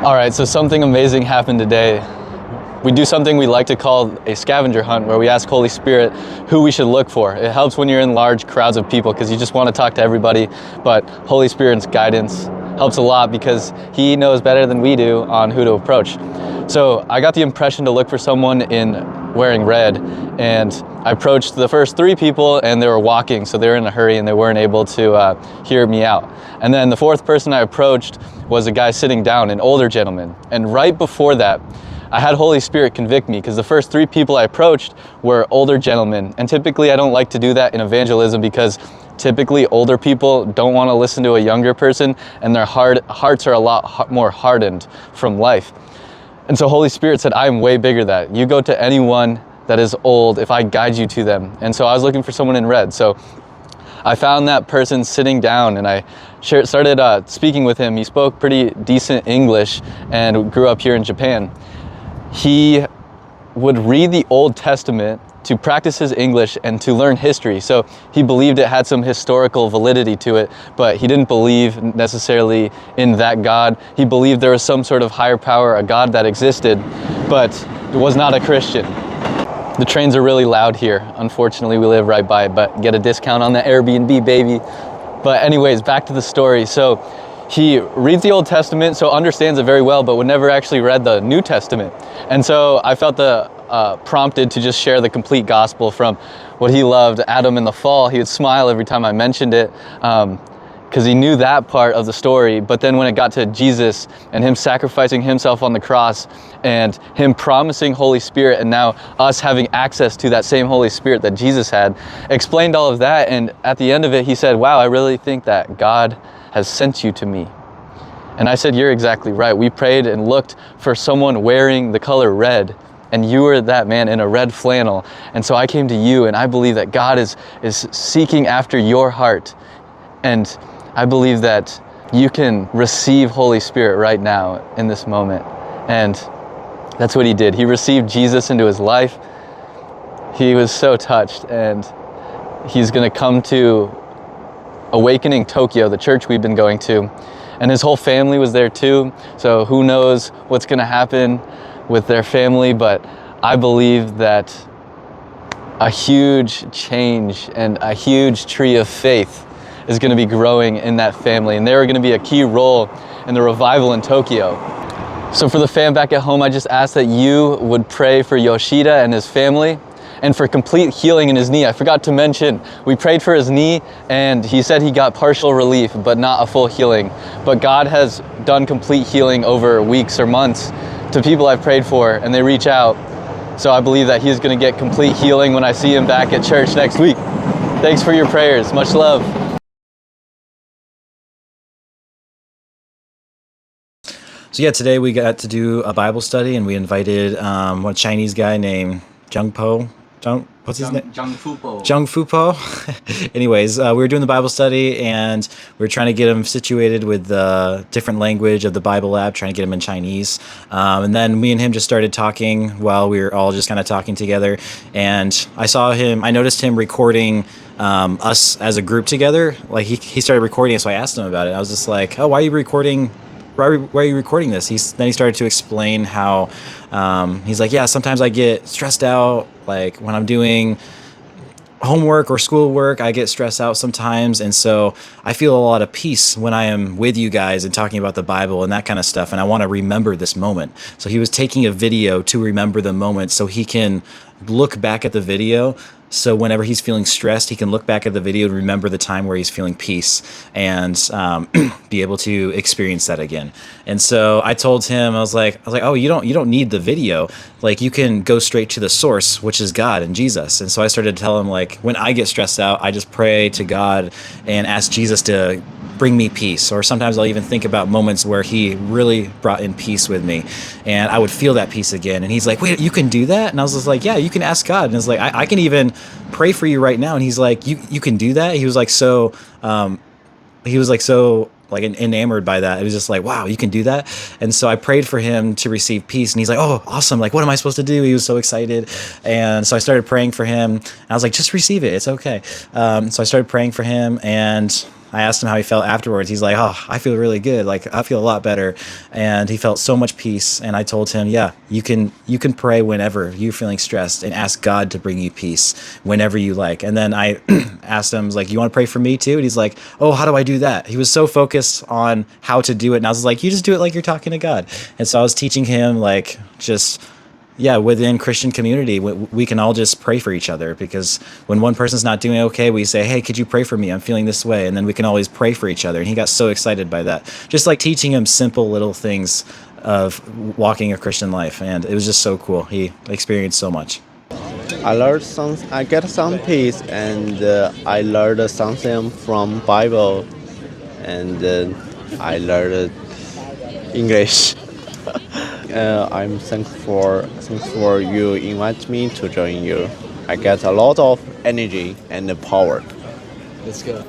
All right, so something amazing happened today. We do something we like to call a scavenger hunt, where we ask Holy Spirit who we should look for. It helps when you're in large crowds of people because you just want to talk to everybody, but Holy Spirit's guidance helps a lot because He knows better than we do on who to approach. So I got the impression to look for someone wearing red, and I approached the first 3 people and they were walking, so they were in a hurry and they weren't able to hear me out. And then the 4th person I approached was a guy sitting down, an older gentleman. And right before that, I had Holy Spirit convict me because the first 3 people I approached were older gentlemen. And typically I don't like to do that in evangelism because typically older people don't want to listen to a younger person, and their hearts are a lot more hardened from life. And so Holy Spirit said, I am way bigger than that. You go to anyone that is old if I guide you to them. And so I was looking for someone in red. So I found that person sitting down and I started speaking with him. He spoke pretty decent English and grew up here in Japan. He would read the Old Testament to practice his English and to learn history. So he believed it had some historical validity to it, but he didn't believe necessarily in that God. He believed there was some sort of higher power, a God that existed, but was not a Christian. The trains are really loud here. Unfortunately, we live right by it, but get a discount on the Airbnb, baby. But anyways, back to the story. So he reads the Old Testament, so understands it very well, but would never actually read the New Testament. And so I felt prompted to just share the complete gospel from what he loved, Adam and the fall. He would smile every time I mentioned it because he knew that part of the story. But then when it got to Jesus and him sacrificing himself on the cross and him promising Holy Spirit, and now us having access to that same Holy Spirit that Jesus had, explained all of that. And at the end of it, he said, wow, I really think that God has sent you to me. And I said, you're exactly right. We prayed and looked for someone wearing the color red, and you were that man in a red flannel. And so I came to you, and I believe that God is seeking after your heart. And I believe that you can receive Holy Spirit right now in this moment. And that's what he did. He received Jesus into his life. He was so touched, and he's going to come to Awakening Tokyo, the church we've been going to. And his whole family was there too. So who knows what's going to happen with their family, but I believe that a huge change and a huge tree of faith is going to be growing in that family, and they're going to be a key role in the revival in Tokyo. So for the fam back at home, I just ask that you would pray for Yoshida and his family and for complete healing in his knee. I forgot to mention, we prayed for his knee and he said he got partial relief, but not a full healing. But God has done complete healing over weeks or months to people I've prayed for, and they reach out. So I believe that he's gonna get complete healing when I see him back at church next week. Thanks for your prayers. Much love. So yeah, today we got to do a Bible study, and we invited one Chinese guy named what's his name? Zhang Fupo. Zhang Fupo. Anyways, we were doing the Bible study, and we were trying to get him situated with the different language of the Bible lab, trying to get him in Chinese. And then me and him just started talking while we were all just kind of talking together. And I noticed him recording us as a group together. Like he started recording it, so I asked him about it. I was just like, oh, why are you recording this? Then he started to explain how he's like, yeah, sometimes I get stressed out, like when I'm doing homework or schoolwork, I get stressed out sometimes, and so I feel a lot of peace when I am with you guys and talking about the Bible and that kind of stuff, and I want to remember this moment. So he was taking a video to remember the moment so he can look back at the video. So whenever he's feeling stressed, he can look back at the video and remember the time where he's feeling peace and be able to experience that again. And so I told him, I was like, oh, you don't need the video. Like, you can go straight to the source, which is God and Jesus. And so I started to tell him, like, when I get stressed out, I just pray to God and ask Jesus to bring me peace. Or sometimes I'll even think about moments where he really brought in peace with me, and I would feel that peace again. And he's like, wait, you can do that? And I was just like, yeah, you can ask God. And it's like, I can even pray for you right now. And he's like, you can do that? He was like so enamored by that. It was just like, wow, you can do that. And so I prayed for him to receive peace, and he's like, oh, awesome, like, what am I supposed to do? He was so excited. And so I started praying for him, and I was like, just receive it, it's okay. So I started praying for him, and I asked him how he felt afterwards. He's like, oh, I feel really good. Like, I feel a lot better. And he felt so much peace. And I told him, yeah, you can pray whenever you're feeling stressed and ask God to bring you peace whenever you like. And then I asked him, like, you want to pray for me too? And he's like, oh, how do I do that? He was so focused on how to do it. And I was like, you just do it like you're talking to God. And so I was teaching him, like, just, yeah, within Christian community, we can all just pray for each other, because when one person's not doing okay, we say, hey, could you pray for me? I'm feeling this way. And then we can always pray for each other. And he got so excited by that. Just like teaching him simple little things of walking a Christian life. And it was just so cool. He experienced so much. I get some peace, and I learned something from Bible, and I learned English. I'm thankful for you invite me to join you. I get a lot of energy and power. Let's go.